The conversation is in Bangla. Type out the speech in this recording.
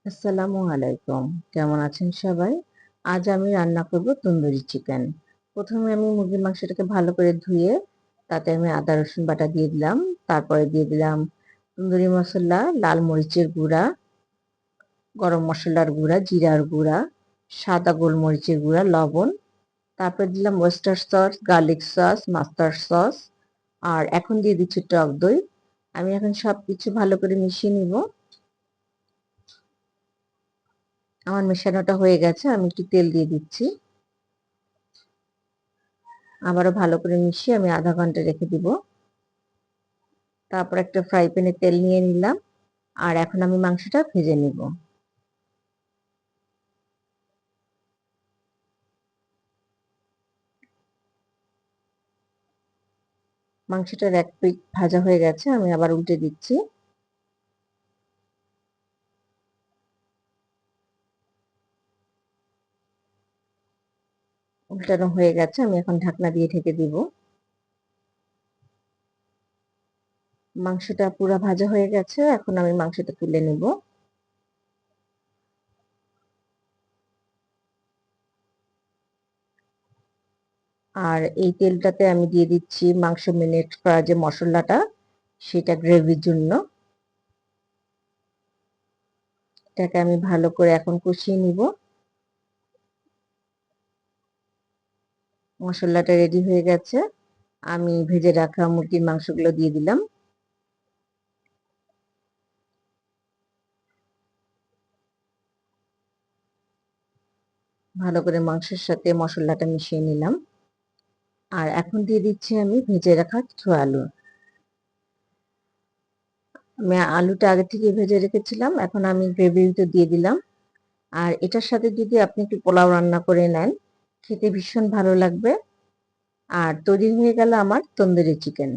আসসালামু আলাইকুম। কেমন আছেন সবাই? আজ আমি রান্না করব তন্দুরি চিকেন। প্রথমে আমি মুরগির মাংসটাকে ভালো করে ধুয়ে তাতে আমি আদা রসুন বাটা দিয়ে দিলাম। তারপরে দিয়ে দিলাম তন্দুরি মসলা, লাল মরিচের গুঁড়া, গরম মসলার গুঁড়া, জিরার গুঁড়া, সাদা গোলমরিচের গুঁড়া, লবণ। তারপরে দিলাম oyster sauce, garlic sauce, mustard sauce আর এখন দিয়ে দিচ্ছি টক দই। আমি এখন সবকিছু ভালো করে মিশিয়ে নিব। আমার মেশানোটা হয়ে গেছে। আমি একটু তেল দিয়ে দিচ্ছি। আবারও ভালো করে মিশিয়ে আমি আধা ঘন্টা রেখে দিব। তারপর একটা ফ্রাই প্যানে তেল নিয়ে নিলাম আর এখন আমি মাংসটা ভেজে নিব। মাংসটার এক পিঠ ভাজা হয়ে গেছে, আমি আবার উল্টে দিচ্ছি। উল্টানো হয়ে গেছে, আমি এখন ঢাকনা দিয়ে ঢেকে দিব। মাংসটা পুরো ভাজা হয়ে গেছে, এখন আমি মাংসটা তুলে নেব। আর এই তেলটাতে আমি দিয়ে দিচ্ছি মাংস মেরিনেট করা যে মশলাটা, সেটা গ্রেভির জন্য। এটাকে আমি ভালো করে এখন কষিয়ে নিব। মশলাটা রেডি হয়ে গেছে, আমি ভেজে রাখা মুরগির মাংসগুলো দিয়ে দিলাম। ভালো করে মাংসের সাথে মশলাটা মিশিয়ে নিলাম। আর এখন দিয়ে দিচ্ছি আমি ভেজে রাখা কিছু আলু। আমি আলুটা আগে থেকে ভেজে রেখেছিলাম, এখন আমি গ্রেভির ভিতর দিয়ে দিলাম। আর এটার সাথে যদি আপনি একটু পোলাও রান্না করে নেন, খেতে ভীষণ ভালো লাগবে। আর তৈরি হয়ে গেল আমার তন্দুরি চিকেন।